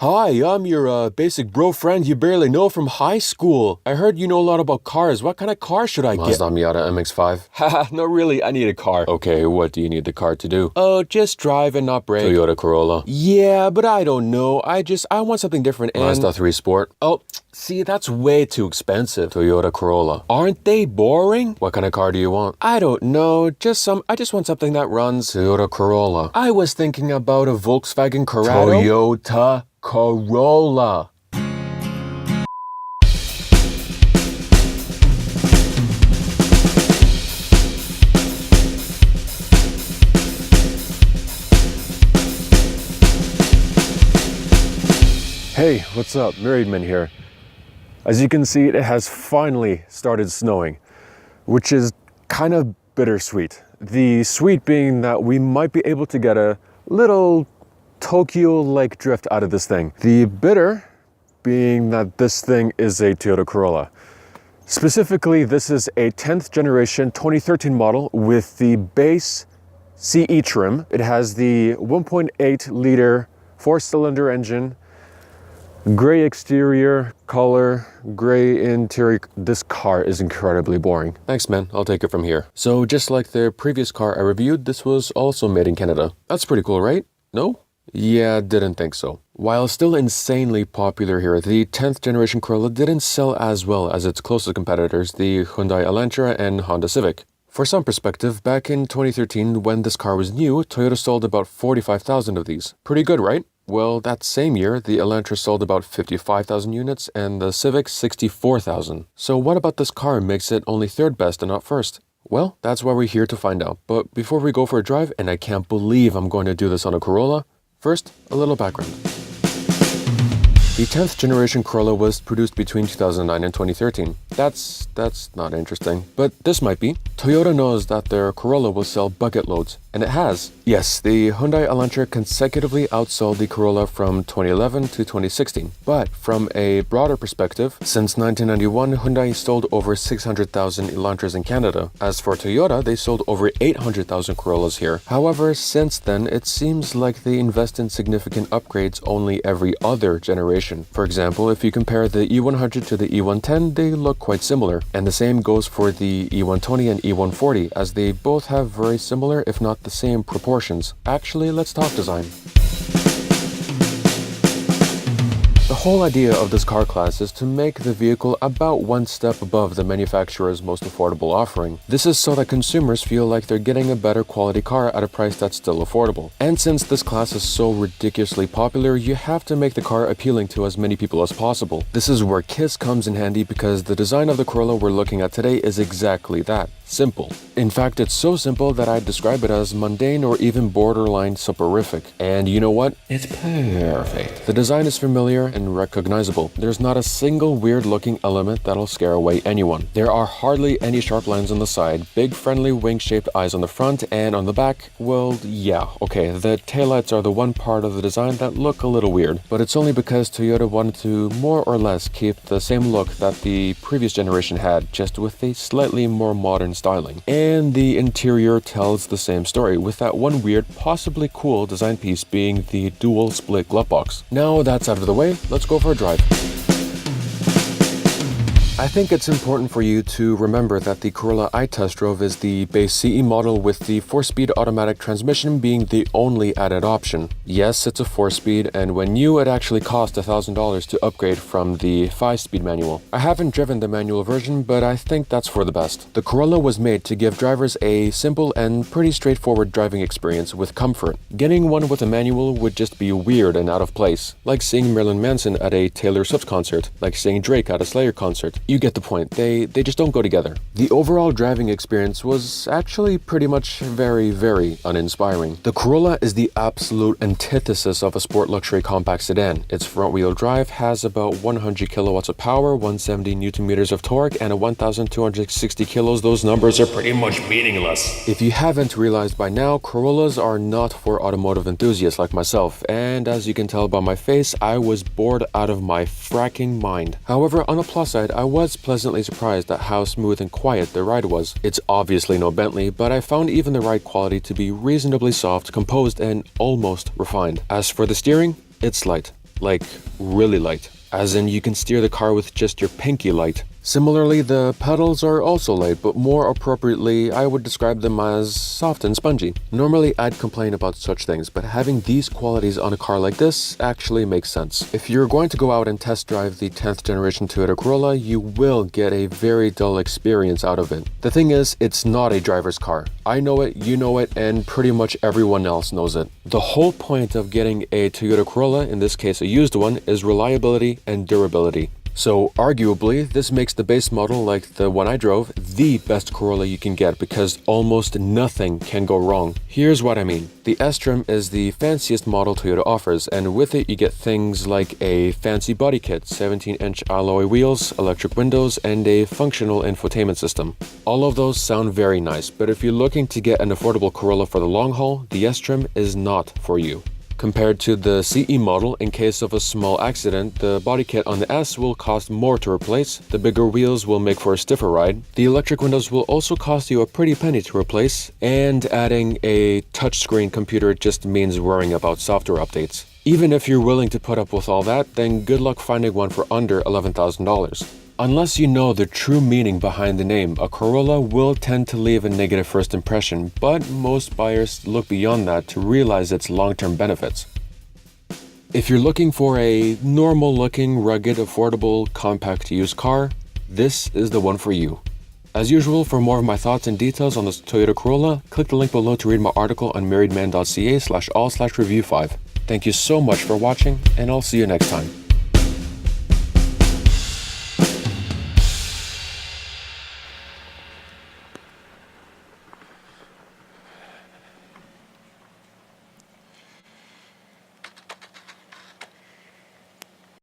Hi, I'm your basic bro friend you barely know from high school. I heard you know a lot about cars. What kind of car should I get? Mazda Miata MX-5. Haha, no really, I need a car. Okay, what do you need the car to do? Oh, just drive and not brake. Toyota Corolla. Yeah, but I don't know. I want something different and... Mazda 3 Sport. Oh, see, that's way too expensive. Toyota Corolla. Aren't they boring? What kind of car do you want? I don't know. I just want something that runs. Toyota Corolla. I was thinking about a Volkswagen Corrado. Toyota Corolla. Hey, what's up? Myriadman here. As you can see, it has finally started snowing, which is kind of bittersweet. The sweet being that we might be able to get a little Tokyo-like drift out of this thing. The bitter being that this thing is a Toyota Corolla. Specifically, this is a 10th generation 2013 model with the base CE trim. It has the 1.8 liter 4-cylinder engine, gray exterior, color, gray interior. This car is incredibly boring. Thanks, man. I'll take it from here. So just like the previous car I reviewed, this was also made in Canada. That's pretty cool, right? No? Yeah, didn't think so. While still insanely popular here, the 10th generation Corolla didn't sell as well as its closest competitors, the Hyundai Elantra and Honda Civic. For some perspective, back in 2013, when this car was new, Toyota sold about 45,000 of these. Pretty good, right? Well, that same year, the Elantra sold about 55,000 units and the Civic 64,000. So what about this car makes it only third best and not first? Well, that's why we're here to find out. But before we go for a drive, and I can't believe I'm going to do this on a Corolla, first, a little background. The 10th generation Corolla was produced between 2009 and 2013. That's not interesting, but this might be. Toyota knows that their Corolla will sell bucket loads, and it has. Yes, the Hyundai Elantra consecutively outsold the Corolla from 2011 to 2016. But from a broader perspective, since 1991, Hyundai sold over 600,000 Elantras in Canada. As for Toyota, they sold over 800,000 Corollas here. However, since then, it seems like they invest in significant upgrades only every other generation. For example, if you compare the E100 to the E110, they look quite similar. And the same goes for the E120 and E140, as they both have very similar, if not the same proportions. Actually, let's talk design. The whole idea of this car class is to make the vehicle about one step above the manufacturer's most affordable offering. This is so that consumers feel like they're getting a better quality car at a price that's still affordable. And since this class is so ridiculously popular, you have to make the car appealing to as many people as possible. This is where KISS comes in handy because the design of the Corolla we're looking at today is exactly that. Simple. In fact, it's so simple that I'd describe it as mundane or even borderline soporific. And you know what? It's perfect. The design is familiar and recognizable. There's not a single weird-looking element that'll scare away anyone. There are hardly any sharp lines on the side, big friendly wing-shaped eyes on the front, and on the back, well, yeah, okay, the taillights are the one part of the design that look a little weird, but it's only because Toyota wanted to more or less keep the same look that the previous generation had, just with a slightly more modern styling. And the interior tells the same story, with that one weird, possibly cool design piece being the dual split glove box. Now that's out of the way, let's go for a drive. I think it's important for you to remember that the Corolla I test drove is the base CE model with the 4-speed automatic transmission being the only added option. Yes, it's a 4-speed, and when new it actually cost $1,000 to upgrade from the 5-speed manual. I haven't driven the manual version, but I think that's for the best. The Corolla was made to give drivers a simple and pretty straightforward driving experience with comfort. Getting one with a manual would just be weird and out of place, like seeing Marilyn Manson at a Taylor Swift concert, like seeing Drake at a Slayer concert. You get the point. They just don't go together. The overall driving experience was actually pretty much very, very uninspiring. The Corolla is the absolute antithesis of a sport luxury compact sedan. Its front-wheel drive has about 100 kilowatts of power, 170 newton meters of torque, and a 1,260 kilos. Those numbers are pretty much meaningless. If you haven't realized by now, Corollas are not for automotive enthusiasts like myself, and as you can tell by my face, I was bored out of my fracking mind. However, on the plus side, I was pleasantly surprised at how smooth and quiet the ride was. It's obviously no Bentley, but I found even the ride quality to be reasonably soft, composed, and almost refined. As for the steering, it's light. like really light, as in you can steer the car with just your pinky light. Similarly, the pedals are also light, but more appropriately, I would describe them as soft and spongy. Normally, I'd complain about such things, but having these qualities on a car like this actually makes sense. If you're going to go out and test drive the 10th generation Toyota Corolla, you will get a very dull experience out of it. The thing is, it's not a driver's car. I know it, you know it, and pretty much everyone else knows it. The whole point of getting a Toyota Corolla, in this case a used one, is reliability and durability. So arguably, this makes the base model, like the one I drove, the best Corolla you can get because almost nothing can go wrong. Here's what I mean. The S-Trim is the fanciest model Toyota offers, and with it you get things like a fancy body kit, 17-inch alloy wheels, electric windows, and a functional infotainment system. All of those sound very nice, but if you're looking to get an affordable Corolla for the long haul, the S-Trim is not for you. Compared to the CE model, in case of a small accident, the body kit on the S will cost more to replace, the bigger wheels will make for a stiffer ride, the electric windows will also cost you a pretty penny to replace, and adding a touchscreen computer just means worrying about software updates. Even if you're willing to put up with all that, then good luck finding one for under $11,000. Unless you know the true meaning behind the name, a Corolla will tend to leave a negative first impression, but most buyers look beyond that to realize its long-term benefits. If you're looking for a normal-looking, rugged, affordable, compact used car, this is the one for you. As usual, for more of my thoughts and details on this Toyota Corolla, click the link below to read my article on myriadman.ca/all/review5. Thank you so much for watching, and I'll see you next time.